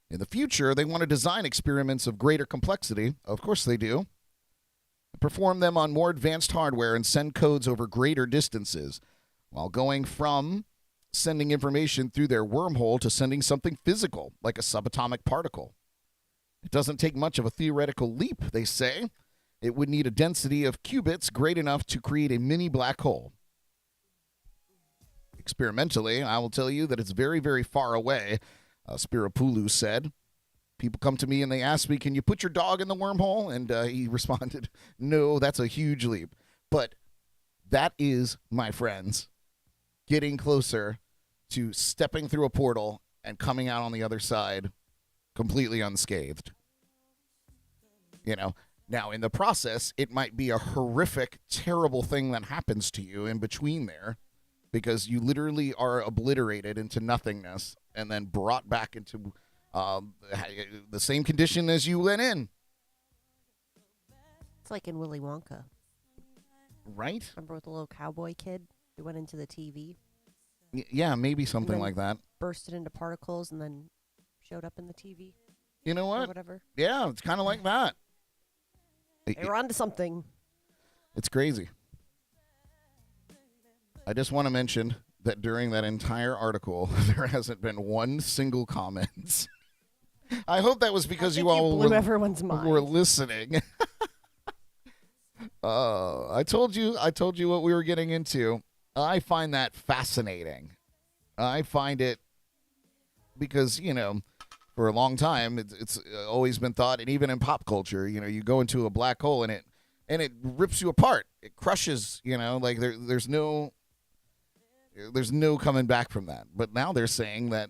In the future, they want to design experiments of greater complexity. Of course they do. Perform them on more advanced hardware and send codes over greater distances, while going from sending information through their wormhole to sending something physical, like a subatomic particle. It doesn't take much of a theoretical leap, they say. It would need a density of qubits great enough to create a mini black hole. Experimentally, I will tell you that it's very, very far away, Spirapulu said. People come to me and they ask me, can you put your dog in the wormhole? And he responded, no, that's a huge leap. But that is, my friends, getting closer to stepping through a portal and coming out on the other side completely unscathed. Now in the process, it might be a horrific, terrible thing that happens to you in between there, because you literally are obliterated into nothingness and then brought back into the same condition as you went in. It's like in Willy Wonka. Right? Remember with the little cowboy kid who went into the TV? Yeah, maybe something like that. Bursted into particles and then showed up in the TV. You know what? Or whatever. Yeah, it's kind of like that. They were onto something. It's crazy. I just want to mention that during that entire article, there hasn't been one single comment. I hope that was because you all blew everyone's mind. were listening. I told you what we were getting into. I find that fascinating. I find it because, for a long time, it's always been thought, and even in pop culture, you go into a black hole and it rips you apart. It crushes, like there's no coming back from that. But now they're saying that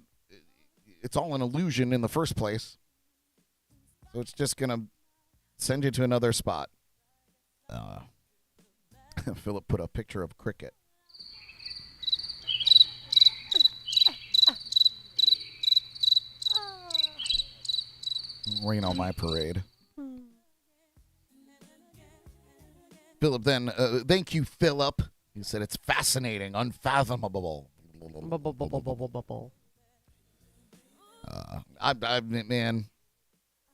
it's all an illusion in the first place. So it's just going to send you to another spot. Philip put a picture of cricket. Rain on my parade. Philip then, thank you, Philip. He said it's fascinating, unfathomable. Man,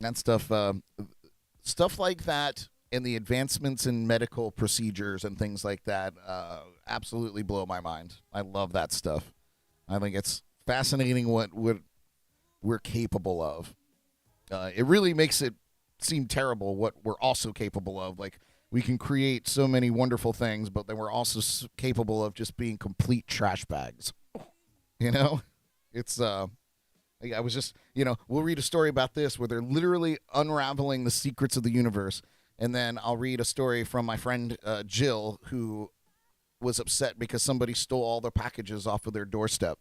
that stuff like that, and the advancements in medical procedures and things like that, absolutely blow my mind. I love that stuff. I think it's fascinating what we're capable of. It really makes it seem terrible what we're also capable of. Like, we can create so many wonderful things, but then we're also capable of just being complete trash bags. It's, I was just, we'll read a story about this where they're literally unraveling the secrets of the universe. And then I'll read a story from my friend Jill, who was upset because somebody stole all their packages off of their doorstep.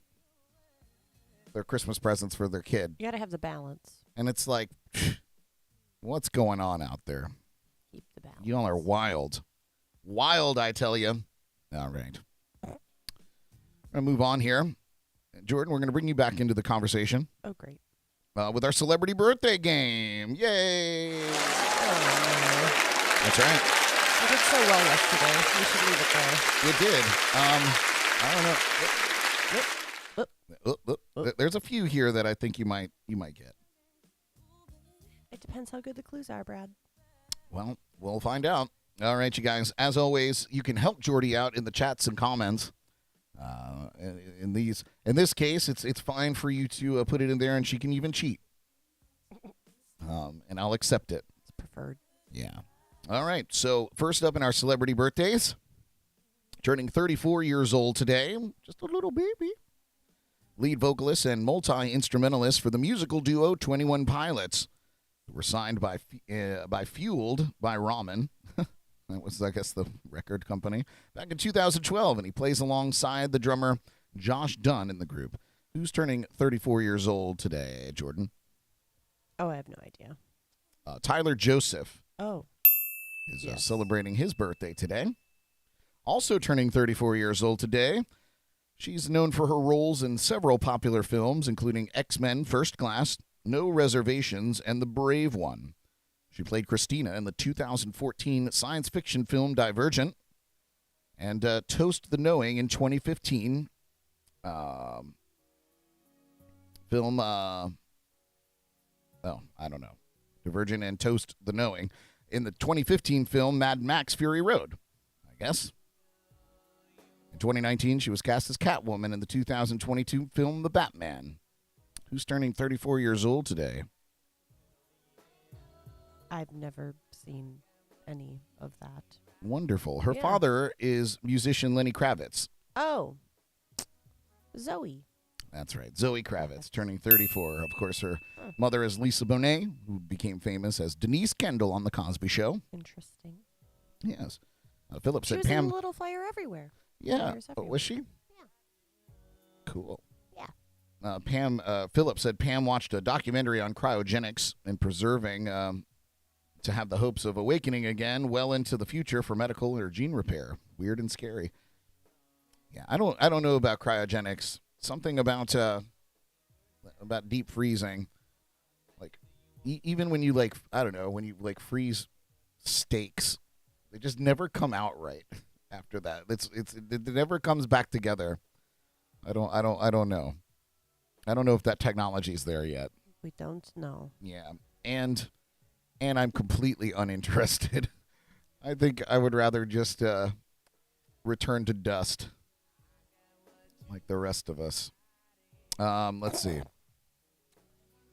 Their Christmas presents for their kid. You got to have the balance. And it's like, what's going on out there? Keep the balance. Y'all are wild. Wild, I tell you. All right. I'm going to move on here. Jordan, we're going to bring you back into the conversation. Oh, great. With our celebrity birthday game. Yay. That's right. You did so well yesterday. We should leave it there. You did. I don't know. There's a few here that I think you might get. It depends how good the clues are, Brad. Well, we'll find out. All right, you guys. As always, you can help Jordy out in the chats and comments. In this case, it's fine for you to put it in there, and she can even cheat. And I'll accept it. It's preferred. Yeah. All right. So first up in our celebrity birthdays, turning 34 years old today, just a little baby. Lead vocalist and multi-instrumentalist for the musical duo 21 Pilots, who were signed by Fueled by Ramen. That was, I guess, the record company back in 2012, and he plays alongside the drummer Josh Dunn in the group, who's turning 34 years old today. Jordan. Oh, I have no idea. Tyler Joseph. Oh. Is celebrating his birthday today. Also turning 34 years old today. She's known for her roles in several popular films, including X-Men First Class, No Reservations, and The Brave One. She played Christina in the 2014 science fiction film Divergent, and Toast the Knowing in 2015 film, I don't know, Divergent and Toast the Knowing in the 2015 film Mad Max Fury Road, I guess. In 2019, she was cast as Catwoman in the 2022 film The Batman. Who's turning 34 years old today? I've never seen any of that. Wonderful. Her father is musician Lenny Kravitz. Oh. Zoe. That's right. Zoe Kravitz, turning 34. Of course, her mother is Lisa Bonet, who became famous as Denise Kendall on The Cosby Show. Interesting. Yes. Philip She said was Pam. in Little Fire Everywhere. Yeah. Fires Oh, was she? Yeah. Cool. Yeah. Philip said Pam watched a documentary on cryogenics and preserving to have the hopes of awakening again well into the future for medical or gene repair. Weird and scary. Yeah, I don't know about cryogenics. Something about deep freezing. Like even when you when you freeze steaks, they just never come out right after that. It never comes back together. I don't know. I don't know if that technology's there yet. We don't know. Yeah. And I'm completely uninterested. I think I would rather just return to dust like the rest of us. Let's see.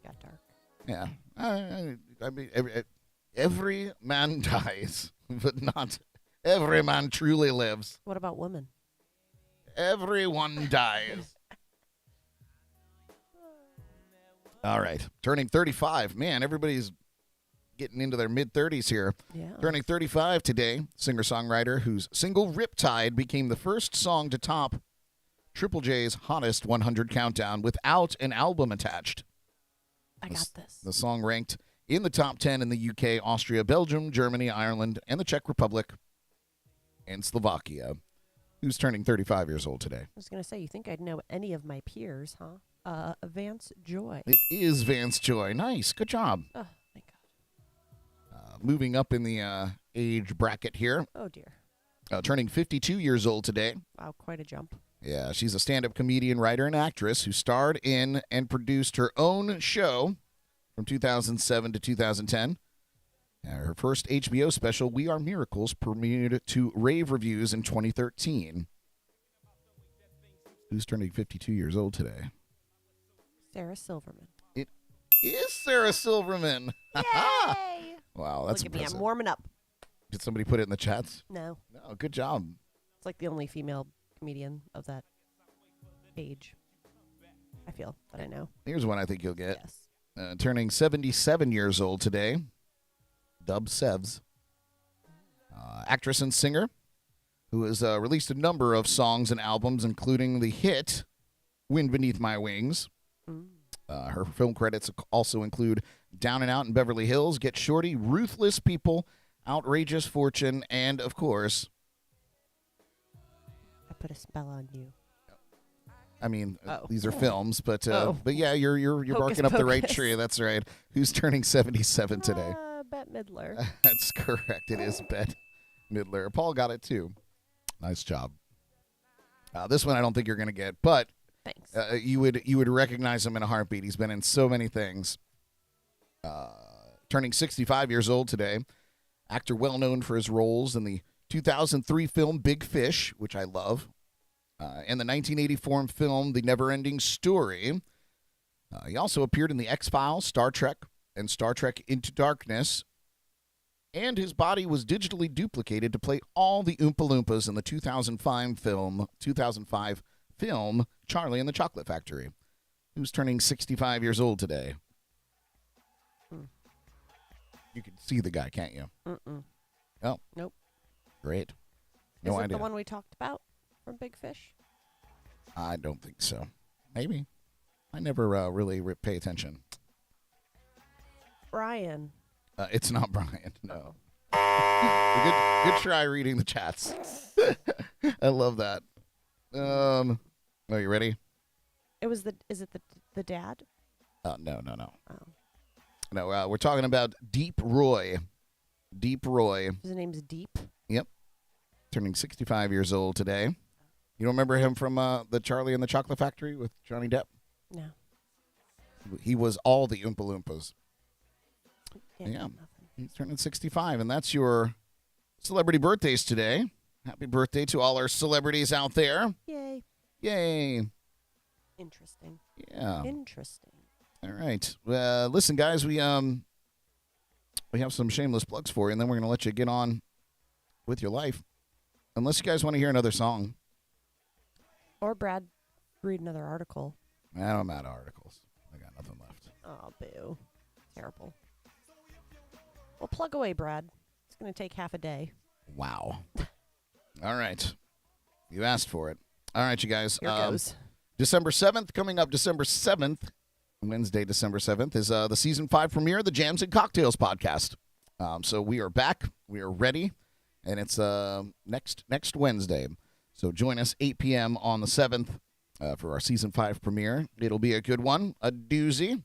Got dark. Yeah. I mean, every man dies, but not every man truly lives. What about women? Everyone dies. All right. Turning 35. Man, everybody's getting into their mid-30s here. Yeah. Turning 35 today, singer-songwriter whose single Riptide became the first song to top Triple J's Hottest 100 countdown without an album attached. I got this. The song ranked in the top 10 in the UK, Austria, Belgium, Germany, Ireland, and the Czech Republic, and Slovakia. Who's turning 35 years old today? I was going to say, you think I'd know any of my peers, huh? Vance Joy. It is Vance Joy. Nice. Good job. Oh, my God. Moving up in the age bracket here. Oh, dear. Turning 52 years old today. Wow, quite a jump. Yeah, she's a stand-up comedian, writer, and actress who starred in and produced her own show from 2007 to 2010. Her first HBO special, We Are Miracles, premiered to rave reviews in 2013. Who's turning 52 years old today? Sarah Silverman. It is Sarah Silverman. Yay! Wow, that's Look at me, impressive. I'm warming up. Did somebody put it in the chats? No. No, good job. It's like the only female comedian of that age. I feel that I know. Here's one I think you'll get. Yes. Turning 77 years old today, Dub Sevs. Actress and singer who has released a number of songs and albums, including the hit Wind Beneath My Wings. Her film credits also include Down and Out in Beverly Hills, Get Shorty, Ruthless People, Outrageous Fortune, and, of course, I put a spell on you. I mean, Oh. these are films, but Oh. but yeah, you're Hocus barking up the right pocus. tree. That's right. Who's turning 77 today? Bette Midler. That's correct. It is Bette Midler. Paul got it too. Nice job. This one I don't think you're going to get, but Thanks. you would recognize him in a heartbeat. He's been in so many things. Turning 65 years old today, actor well known for his roles in the 2003 film Big Fish, which I love, and the 1984 film The Neverending Story. He also appeared in The X-Files, Star Trek, and Star Trek Into Darkness. And his body was digitally duplicated to play all the Oompa Loompas in the 2005 film Charlie and the Chocolate Factory. Who's turning 65 years old today? You can see the guy, can't you? Mm-mm. Oh. Nope. Great. No Is it idea. the one we talked about from Big Fish? I don't think so. Maybe. I never really pay attention. Brian. It's not Brian, no. Good try reading the chats. I love that. Are you ready? Is it the dad? No. Oh. No, we're talking about Deep Roy. Deep Roy. His name's Deep. Yep. Turning 65 years old today. You don't remember him from the Charlie and the Chocolate Factory with Johnny Depp? No. He was all the Oompa Loompas. Yeah. Yeah. Nothing. He's turning 65, and that's your celebrity birthdays today. Happy birthday to all our celebrities out there. Yay. Yay. Interesting. Yeah. Interesting. All right. Listen, guys, we have some shameless plugs for you, and then we're going to let you get on with your life. Unless you guys want to hear another song. Or Brad read another article. I'm out of articles. I got nothing left. Oh, boo. Terrible. Well, plug away, Brad. It's going to take half a day. Wow. All right. You asked for it. All right, you guys. Here goes. December 7th, coming up December 7th, Wednesday, December 7th, is the Season 5 premiere of the Jams and Cocktails podcast. So we are back. We are ready. And it's next Wednesday. So join us 8 p.m. on the 7th for our Season 5 premiere. It'll be a good one, a doozy.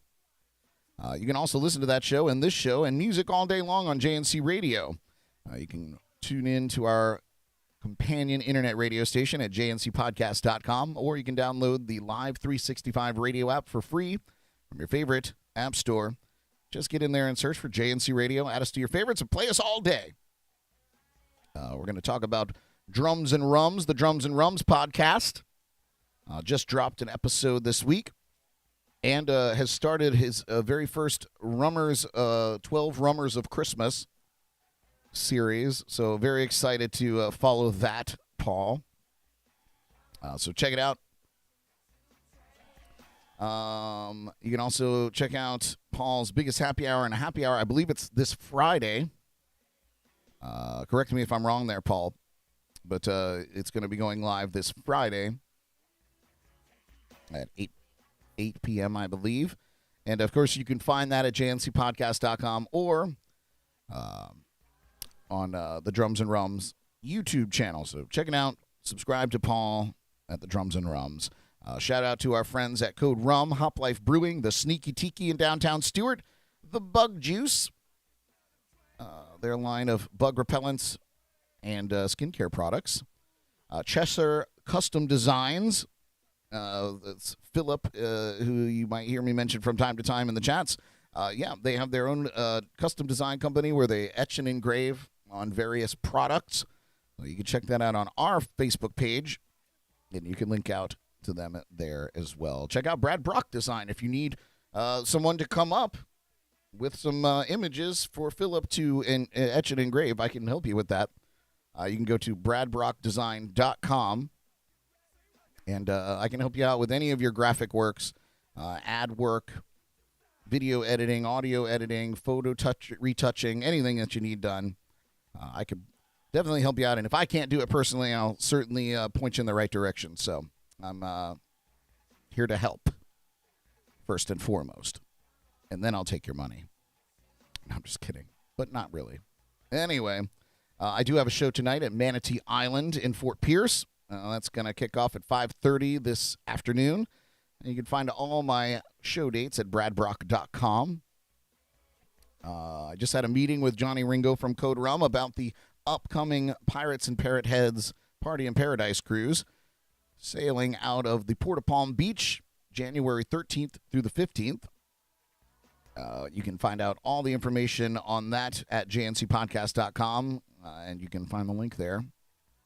You can also listen to that show and this show and music all day long on JNC Radio. You can tune in to our companion internet radio station at jncpodcast.com, or you can download the LIVE365 Radio App for free from your favorite app store. Just get in there and search for JNC Radio, add us to your favorites, and play us all day. We're going to talk about Drums and Rums, the Drums and Rums podcast. Just dropped an episode this week and has started his very first 12 Rummers of Christmas series. So very excited to follow that, Paul. So check it out. You can also check out Paul's biggest happy hour and a happy hour. I believe it's this Friday. Correct me if I'm wrong there, Paul. But it's going to be going live this Friday at 8 p.m., I believe. And, of course, you can find that at jncpodcast.com or on the Drums and Rums YouTube channel. So check it out. Subscribe to Paul at the Drums and Rums. Shout out to our friends at Code Rum, Hop Life Brewing, the Sneaky Tiki in downtown Stewart, the Bug Juice, their line of bug repellents and skincare products. Chesser Custom Designs. That's Philip, who you might hear me mention from time to time in the chats. They have their own custom design company where they etch and engrave on various products. So you can check that out on our Facebook page, and you can link out to them there as well. Check out Brad Brock Design if you need someone to come up with some images for Philip to etch and engrave. I can help you with that. You can go to bradbrockdesign.com, and I can help you out with any of your graphic works, ad work, video editing, audio editing, photo retouching, anything that you need done. I could definitely help you out, and if I can't do it personally, I'll certainly point you in the right direction. So I'm here to help, first and foremost, and then I'll take your money. No, I'm just kidding, but not really. Anyway, I do have a show tonight at Manatee Island in Fort Pierce. That's going to kick off at 5:30 this afternoon. And you can find all my show dates at bradbrock.com. I just had a meeting with Johnny Ringo from Code Rum about the upcoming Pirates and Parrot Heads Party in Paradise cruise, sailing out of the Port of Palm Beach January 13th through the 15th. You can find out all the information on that at jncpodcast.com, and you can find the link there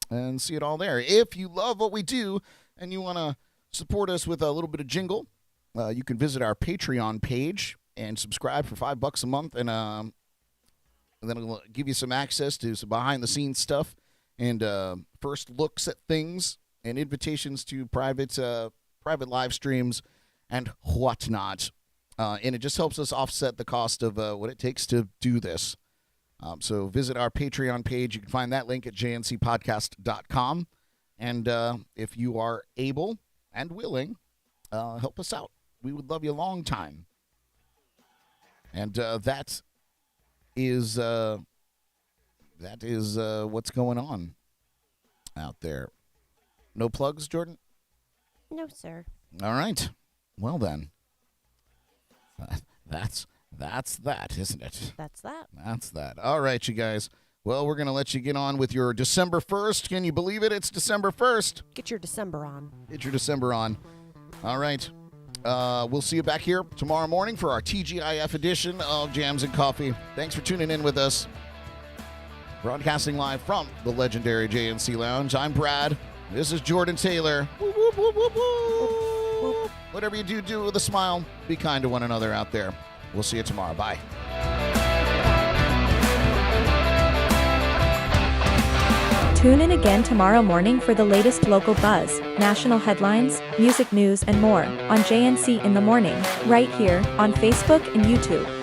and see it all there. If you love what we do and you want to support us with a little bit of jingle, you can visit our Patreon page and subscribe for $5 a month, and then it'll give you some access to some behind-the-scenes stuff and first looks at things and invitations to private live streams and whatnot. And it just helps us offset the cost of what it takes to do this. So visit our Patreon page. You can find that link at jncpodcast.com. And if you are able and willing, help us out. We would love you a long time. And that is what's going on out there. No plugs, Jordan? No, sir. All right. Well, then. That's that, isn't it? That's that. That's that. All right, you guys. Well, we're going to let you get on with your December 1st. Can you believe it? It's December 1st. Get your December on. Get your December on. All right. We'll see you back here tomorrow morning for our TGIF edition of Jams and Coffee. Thanks for tuning in with us. Broadcasting live from the legendary JNC Lounge. I'm Brad. This is Jordan Taylor. Whoop, whoop, whoop, whoop, whoop. Whatever you do with a smile. Be kind to one another out there. We'll see you tomorrow. Bye. Tune in again tomorrow morning for the latest local buzz. national headlines, music news and more on JNC in the Morning, right here on Facebook and YouTube.